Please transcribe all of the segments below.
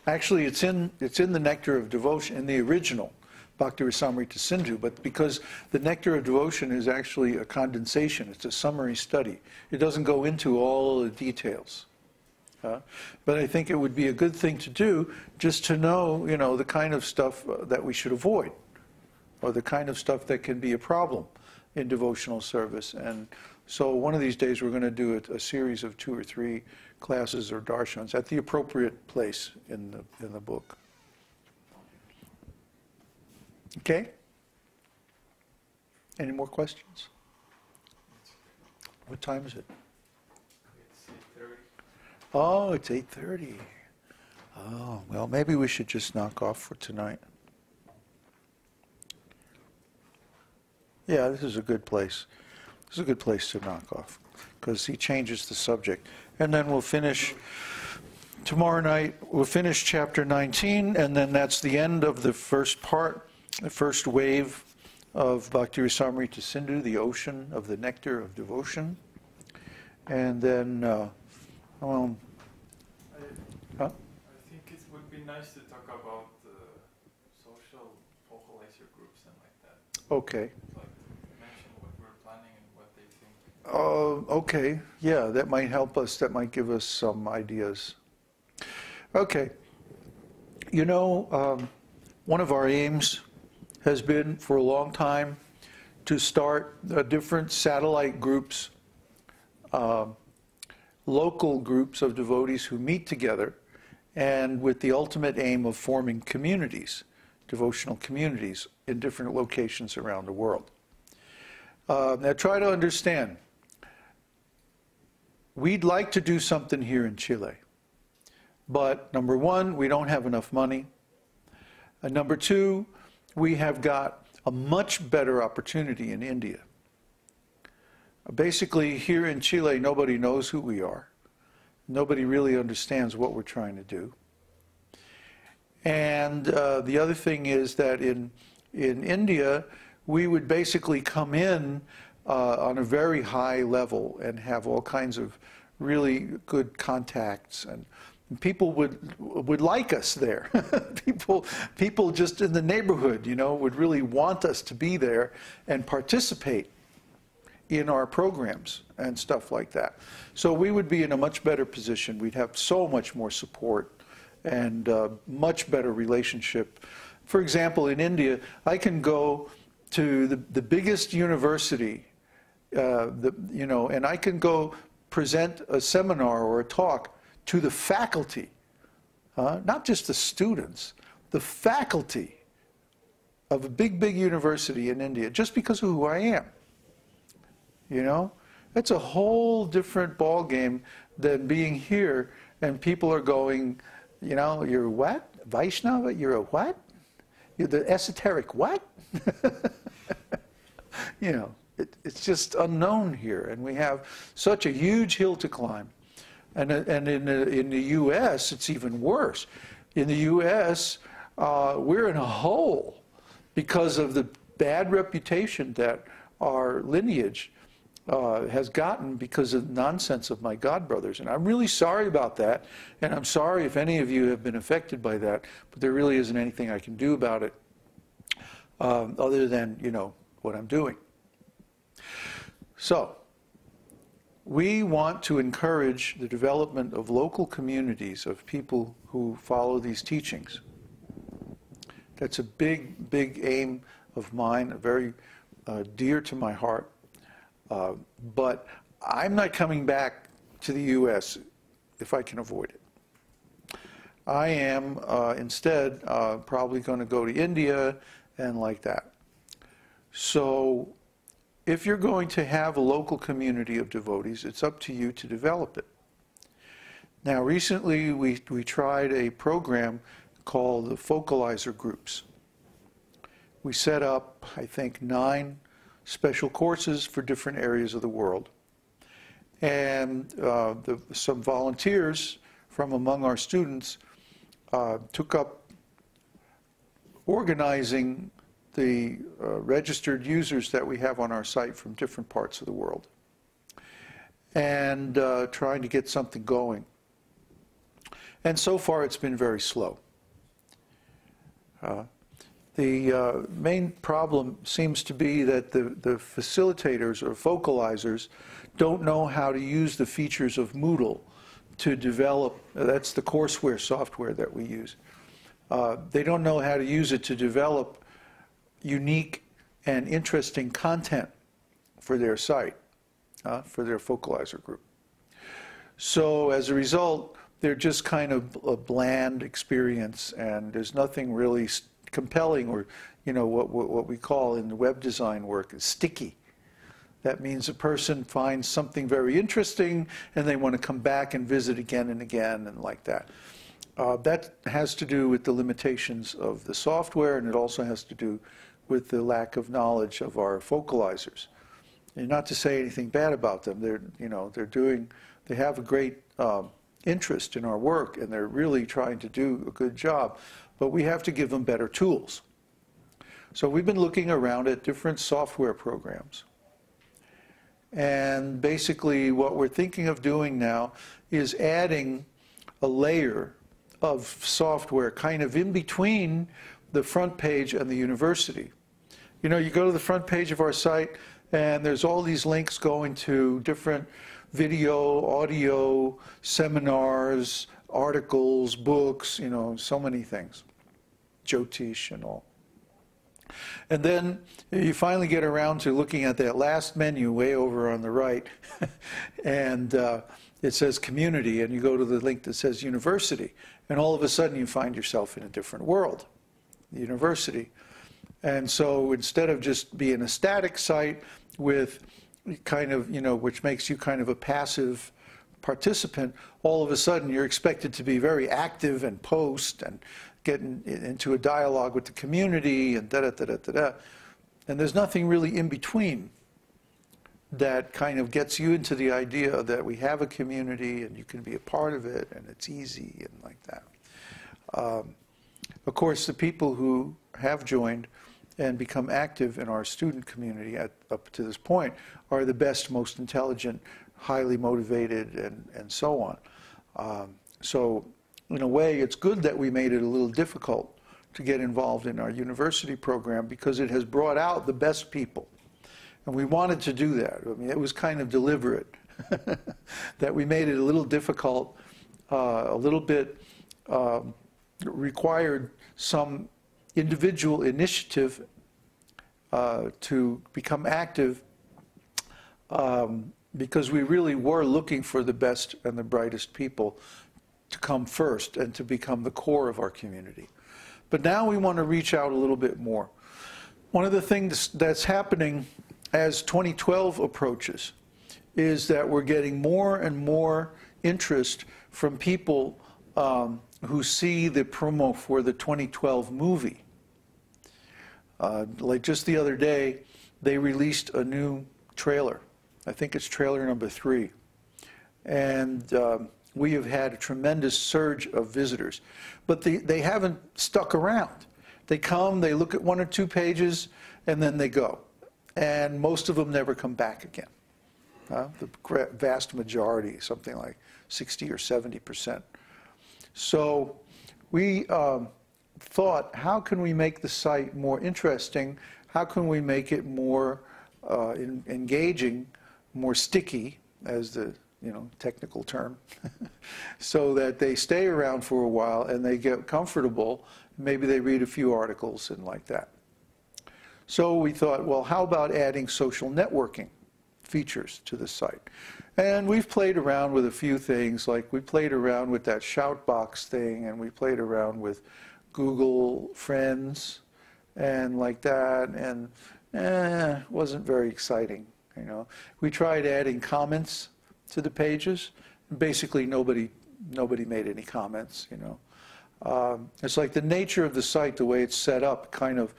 Actually, it's in the Nectar of Devotion, in the original Bhakti Rasamrita Sindhu, but because the Nectar of Devotion is actually a condensation, it's a summary study. It doesn't go into all the details. But I think it would be a good thing to do just to know, the kind of stuff that we should avoid, or the kind of stuff that can be a problem in devotional service. And so one of these days we're going to do a series of 2 or 3 classes or darshans at the appropriate place in the book. Okay? Any more questions? What time is it? It's 8:30. Oh, it's 8:30. Oh, well, maybe we should just knock off for tonight. Yeah, this is a good place. This is a good place to knock off, because he changes the subject. And then we'll finish, tomorrow night, we'll finish chapter 19, and then that's the end of the first part, the first wave of Bhakti Rasamrita Sindhu, the ocean of the nectar of devotion. And then, I think it would be nice to talk about social vocalizer groups and like that. Okay. Like mention what we're planning and what they think. Okay, yeah, that might help us, that might give us some ideas. Okay, one of our aims has been for a long time to start different satellite groups, local groups of devotees who meet together, and with the ultimate aim of forming communities, devotional communities in different locations around the world. Now try to understand, we'd like to do something here in Chile, but number one, we don't have enough money, and number two, we have got a much better opportunity in India. Basically, here in Chile, nobody knows who we are. Nobody really understands what we're trying to do. And the other thing is that in India, we would basically come in on a very high level and have all kinds of really good contacts, and people would like us there. people just in the neighborhood, would really want us to be there and participate in our programs and stuff like that. So we would be in a much better position. We'd have so much more support and much better relationship. For example, in India, I can go to the biggest university, and I can go present a seminar or a talk to the faculty, not just the students, the faculty of a big university in India, just because of who I am. It's a whole different ball game than being here and people are going, you're what? Vaishnava? You're a what? You're the esoteric what? It's just unknown here, and we have such a huge hill to climb. And in the U.S., it's even worse. In the U.S., we're in a hole because of the bad reputation that our lineage has gotten because of nonsense of my godbrothers. And I'm really sorry about that, and I'm sorry if any of you have been affected by that, but there really isn't anything I can do about it other than, what I'm doing. So, we want to encourage the development of local communities of people who follow these teachings. That's a big, big aim of mine, very dear to my heart. But I'm not coming back to the U.S. if I can avoid it. I am instead probably going to go to India and like that. So if you're going to have a local community of devotees, it's up to you to develop it. Now recently we tried a program called the focalizer groups. We set up, I think, 9 special courses for different areas of the world. And some volunteers from among our students took up organizing the registered users that we have on our site from different parts of the world and trying to get something going. And so far it's been very slow. The main problem seems to be that the facilitators or vocalizers don't know how to use the features of Moodle to develop, that's the courseware software that we use. They don't know how to use it to develop unique and interesting content for their site, for their vocalizer group. So as a result, they're just kind of a bland experience, and there's nothing really compelling, or what we call in the web design work is sticky. That means a person finds something very interesting and they want to come back and visit again and again and like that. That has to do with the limitations of the software, and it also has to do with the lack of knowledge of our vocalizers. And not to say anything bad about them, they have a great interest in our work, and they're really trying to do a good job, but we have to give them better tools. So we've been looking around at different software programs. And basically what we're thinking of doing now is adding a layer of software kind of in between the front page and the university. You go to the front page of our site, and there's all these links going to different video, audio, seminars, articles, books, so many things. Jyotish and all. And then you finally get around to looking at that last menu way over on the right, and it says community, and you go to the link that says university, and all of a sudden you find yourself in a different world, the university. And so instead of just being a static site with kind of, which makes you kind of a passive participant, all of a sudden you're expected to be very active and post and get into a dialogue with the community and da-da-da-da-da-da. And there's nothing really in between that kind of gets you into the idea that we have a community and you can be a part of it and it's easy and like that. Of course, the people who have joined and become active in our student community up to this point are the best, most intelligent, highly motivated, and so on. So in a way, it's good that we made it a little difficult to get involved in our university program, because it has brought out the best people. And we wanted to do that. I mean, it was kind of deliberate that we made it a little difficult, a little bit required some individual initiative to become active, because we really were looking for the best and the brightest people to come first and to become the core of our community. But now we want to reach out a little bit more. One of the things that's happening as 2012 approaches is that we're getting more and more interest from people who see the promo for the 2012 movie. Like just the other day, they released a new trailer. I think it's trailer number 3. And we have had a tremendous surge of visitors. But they haven't stuck around. They come, they look at 1 or 2 pages, and then they go. And most of them never come back again. The vast majority, something like 60 or 70%. So we thought, how can we make the site more interesting? How can we make it more engaging, more sticky, as the technical term, so that they stay around for a while and they get comfortable. Maybe they read a few articles and like that. So we thought, well, how about adding social networking features to the site? And we've played around with a few things, like we played around with that shout box thing, and we played around with Google Friends and like that, and wasn't very exciting. We tried adding comments to the pages. Basically, nobody made any comments. It's like the nature of the site, the way it's set up, kind of,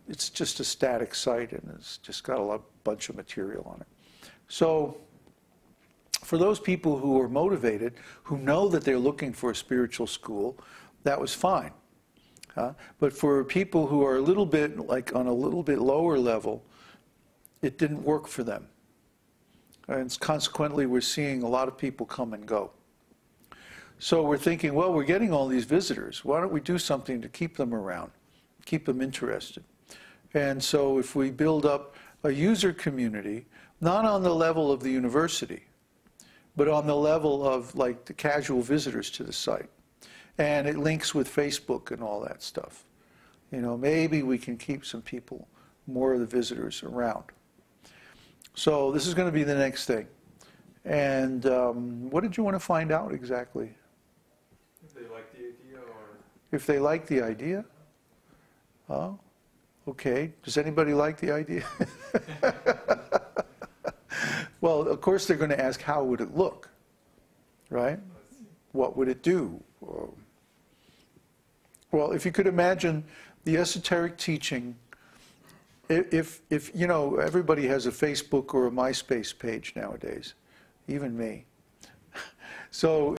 it's just a static site, and it's just got a bunch of material on it. So for those people who are motivated, who know that they're looking for a spiritual school, that was fine. But for people who are a little bit, like on a little bit lower level, it didn't work for them. And consequently, we're seeing a lot of people come and go. So we're thinking, well, we're getting all these visitors. Why don't we do something to keep them around, keep them interested? And so if we build up a user community, not on the level of the university, but on the level of like the casual visitors to the site. And it links with Facebook and all that stuff. You know, maybe we can keep some people, more of the visitors around. So this is going to be the next thing. And what did you want to find out exactly? If they like the idea, or if they like the idea? Oh, okay. Does anybody like the idea? Well, of course they're going to ask, how would it look? Right? What would it do? Well, if you could imagine the esoteric teaching, if you know, everybody has a Facebook or a MySpace page nowadays, even me. So